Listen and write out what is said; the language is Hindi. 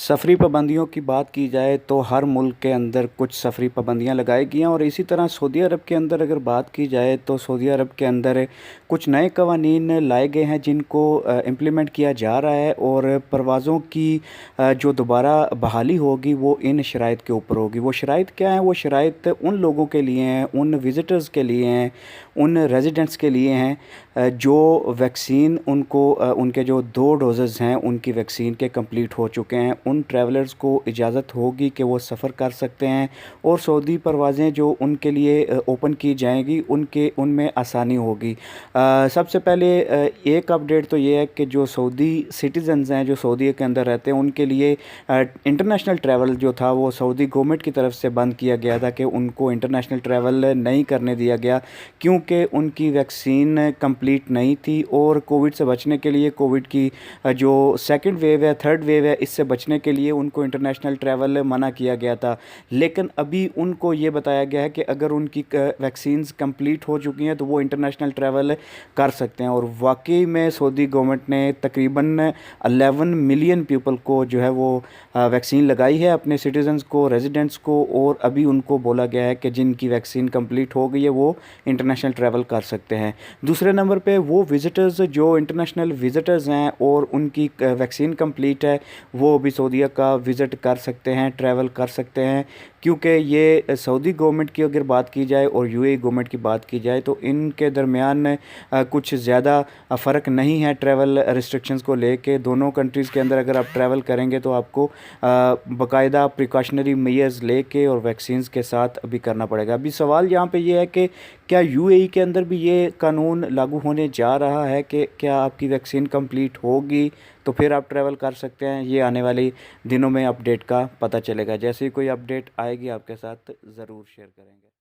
सफ़री पाबंदियों की बात की जाए तो हर मुल्क के अंदर कुछ सफ़री पाबंदियां लगाई गई हैं और इसी तरह सऊदी अरब के अंदर अगर बात की जाए तो सऊदी अरब के अंदर कुछ नए कवानीन लाए गए हैं जिनको इम्प्लीमेंट किया जा रहा है और परवाज़ों की जो दोबारा बहाली होगी वो इन शराइत के ऊपर होगी। वो शराइत क्या हैं? वो शराइत उन लोगों के लिए हैं, उन विज़िटर्स के लिए हैं, उन रेजिडेंट्स के लिए हैं जो वैक्सीन उनको उनके जो 2 डोजेज़ हैं उनकी वैक्सीन के कंप्लीट हो चुके हैं। उन ट्रैवलर्स को इजाज़त होगी कि वो सफ़र कर सकते हैं और सऊदी परवाज़ें जो उनके लिए ओपन की जाएंगी उनमें आसानी होगी। सबसे पहले एक अपडेट तो ये है कि जो सऊदी सिटीज़न्स हैं जो सऊदी के अंदर रहते हैं उनके लिए इंटरनेशनल ट्रैवल जो था वो सऊदी गवर्नमेंट की तरफ से बंद किया गया था कि उनको इंटरनेशनल ट्रैवल नहीं करने दिया गया क्योंकि उनकी वैक्सीन कंप्लीट नहीं थी और कोविड से बचने के लिए कोविड की जो सेकंड वेव है, थर्ड वेव है, इससे बचने के लिए उनको इंटरनेशनल ट्रैवल मना किया गया था। लेकिन अभी उनको ये बताया गया है कि अगर उनकी वैक्सीन्स कंप्लीट हो चुकी हैं तो वो इंटरनेशनल ट्रैवल कर सकते हैं और वाकई में सऊदी गवर्नमेंट ने तकरीबन 11 मिलियन पीपल को जो है वो वैक्सीन लगाई है, अपने सिटीजन्स को, रेजिडेंट्स को, और अभी उनको बोला गया है कि जिनकी वैक्सीन कंप्लीट हो गई है वो इंटरनेशनल ट्रैवल कर सकते हैं। दूसरे नंबर पे वो विज़िटर्स जो इंटरनेशनल विज़िटर्स हैं और उनकी वैक्सीन कंप्लीट है वो भी सऊदीया का विज़िट कर सकते हैं, ट्रैवल कर सकते हैं, क्योंकि ये सऊदी गवर्नमेंट की अगर बात की जाए और यूएई गवर्नमेंट की बात की जाए तो इनके दरमियान कुछ ज़्यादा फ़र्क नहीं है ट्रैवल रिस्ट्रिक्शंस को लेके। दोनों कंट्रीज़ के अंदर अगर आप ट्रैवल करेंगे तो आपको बाकायदा प्रिकॉशनरी मेजर्स लेके और वैक्सीन्स के साथ अभी करना पड़ेगा। अभी सवाल यहाँ पे ये है कि क्या यूएई के अंदर भी ये कानून लागू होने जा रहा है कि क्या आपकी वैक्सीन कंप्लीट होगी तो फिर आप ट्रैवल कर सकते हैं? ये आने वाले दिनों में अपडेट का पता चलेगा। जैसे ही कोई अपडेट आएगी आपके साथ ज़रूर शेयर करेंगे।